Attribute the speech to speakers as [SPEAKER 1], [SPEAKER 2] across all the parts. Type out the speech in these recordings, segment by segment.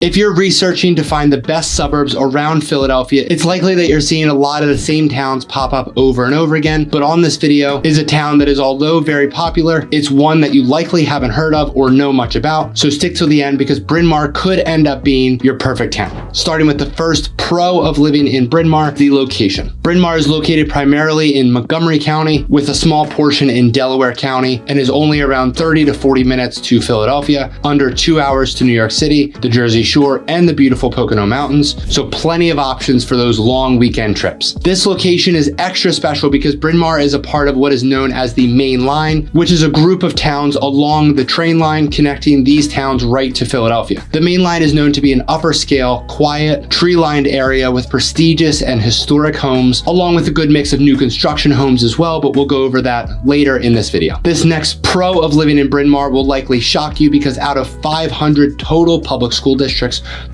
[SPEAKER 1] If you're researching to find the best suburbs around Philadelphia, it's likely that you're seeing a lot of the same towns pop up over and over again, but on this video is a town that is, although very popular, it's one that you likely haven't heard of or know much about, so stick till the end because Bryn Mawr could end up being your perfect town. Starting with the first pro of living in Bryn Mawr, the location. Bryn Mawr is located primarily in Montgomery County with a small portion in Delaware County and is only around 30 to 40 minutes to Philadelphia, under 2 hours to New York City, the Jersey Shore, and the beautiful Pocono Mountains, so plenty of options for those long weekend trips. This location is extra special because Bryn Mawr is a part of what is known as the Main Line, which is a group of towns along the train line connecting these towns right to Philadelphia. The Main Line is known to be an upper scale, quiet, tree-lined area with prestigious and historic homes, along with a good mix of new construction homes as well, but we'll go over that later in this video. This next pro of living in Bryn Mawr will likely shock you because out of 500 total public school districts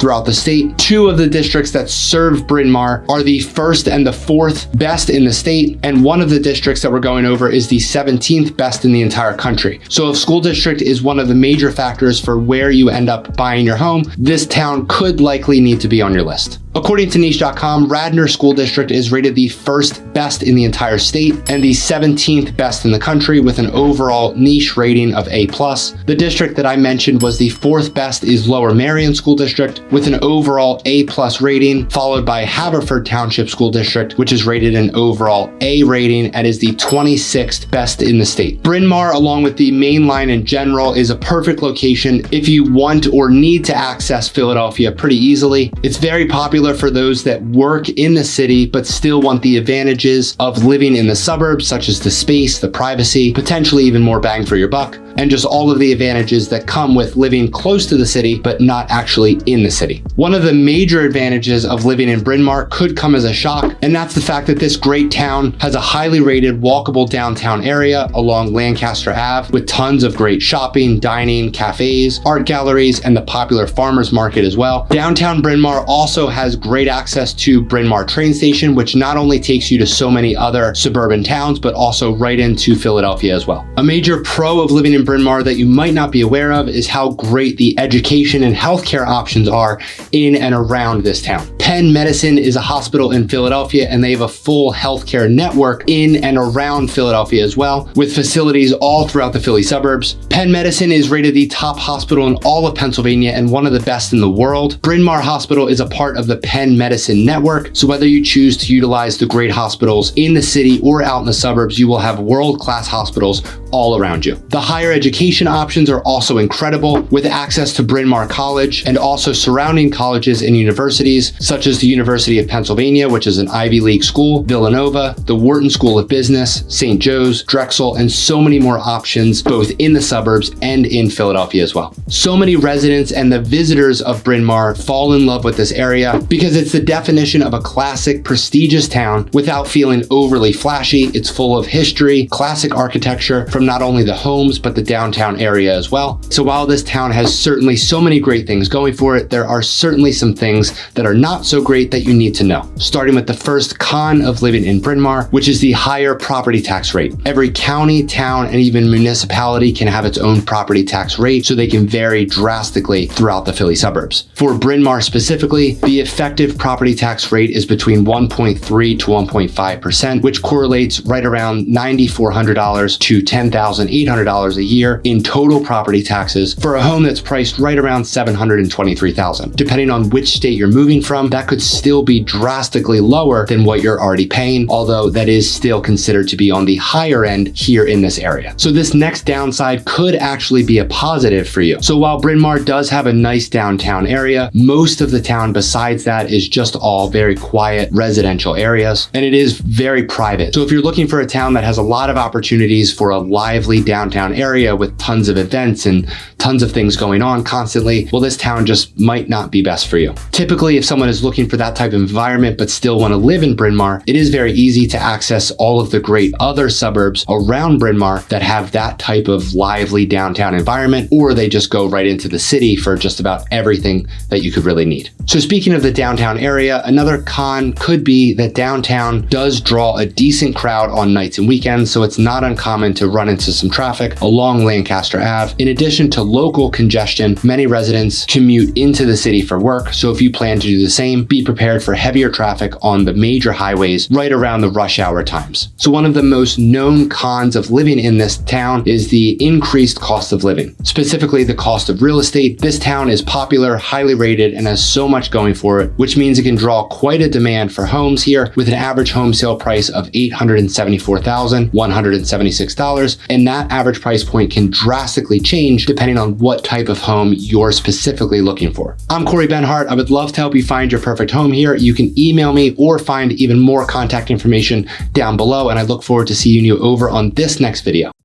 [SPEAKER 1] throughout the state, 2 of the districts that serve Bryn Mawr are the first and the 4th best in the state, and one of the districts that we're going over is the 17th best in the entire country. So if school district is one of the major factors for where you end up buying your home, this town could likely need to be on your list. According to niche.com, Radnor School District is rated the 1st best in the entire state and the 17th best in the country with an overall niche rating of A+. The district that I mentioned was the 4th best is Lower Merion School District with an overall A+ rating, followed by Haverford Township School District, which is rated an overall A rating and is the 26th best in the state. Bryn Mawr, along with the Main Line in general, is a perfect location if you want or need to access Philadelphia pretty easily. It's very popular for those that work in the city but still want the advantages of living in the suburbs, such as the space, the privacy, potentially even more bang for your buck, and just all of the advantages that come with living close to the city but not actually in the city. One of the major advantages of living in Bryn Mawr could come as a shock, and that's the fact that this great town has a highly rated walkable downtown area along Lancaster Ave with tons of great shopping, dining, cafes, art galleries, and the popular farmers market as well. Downtown Bryn Mawr also has great access to Bryn Mawr train station, which not only takes you to so many other suburban towns, but also right into Philadelphia as well. A major pro of living in Bryn Mawr that you might not be aware of is how great the education and healthcare options are in and around this town. Penn Medicine is a hospital in Philadelphia, and they have a full healthcare network in and around Philadelphia as well, with facilities all throughout the Philly suburbs. Penn Medicine is rated the top hospital in all of Pennsylvania and one of the best in the world. Bryn Mawr Hospital is a part of the Penn Medicine network, so whether you choose to utilize the great hospitals in the city or out in the suburbs, you will have world-class hospitals all around you. The higher education options are also incredible, with access to Bryn Mawr College and also surrounding colleges and universities such as the University of Pennsylvania, which is an Ivy League school, Villanova, the Wharton School of Business, St. Joe's, Drexel, and so many more options both in the suburbs and in Philadelphia as well. So many residents and the visitors of Bryn Mawr fall in love with this area because it's the definition of a classic, prestigious town without feeling overly flashy. It's full of history, classic architecture from not only the homes, but the downtown area as well. So while this town has certainly so many great things going for it, there are certainly some things that are not so great that you need to know. Starting with the first con of living in Bryn Mawr, which is the higher property tax rate. Every county, town, and even municipality can have its own property tax rate, so they can vary drastically throughout the Philly suburbs. For Bryn Mawr specifically, the effective property tax rate is between 1.3 to 1.5%, which correlates right around $9,400 to $10,800 a year in total property taxes for a home that's priced right around $723,000. Depending on which state you're moving from, that could still be drastically lower than what you're already paying, although that is still considered to be on the higher end here in this area. So this next downside could actually be a positive for you. So while Bryn Mawr does have a nice downtown area, most of the town besides that is just all very quiet residential areas, and it is very private. So if you're looking for a town that has a lot of opportunities for a lively downtown area with tons of events and tons of things going on constantly, well, this town just might not be best for you. Typically, if someone is looking for that type of environment but still want to live in Bryn Mawr, it is very easy to access all of the great other suburbs around Bryn Mawr that have that type of lively downtown environment, or they just go right into the city for just about everything that you could really need. So speaking of the downtown area, another con could be that downtown does draw a decent crowd on nights and weekends, so it's not uncommon to run run into some traffic along Lancaster Ave. In addition to local congestion, many residents commute into the city for work, so if you plan to do the same, be prepared for heavier traffic on the major highways right around the rush hour times. So one of the most known cons of living in this town is the increased cost of living, specifically the cost of real estate. This town is popular, highly rated, and has so much going for it, which means it can draw quite a demand for homes here, with an average home sale price of $874,176, and that average price point can drastically change depending on what type of home you're specifically looking for. I'm Cory Benhardt. I would love to help you find your perfect home here. You can email me or find even more contact information down below, and I look forward to seeing you over on this next video.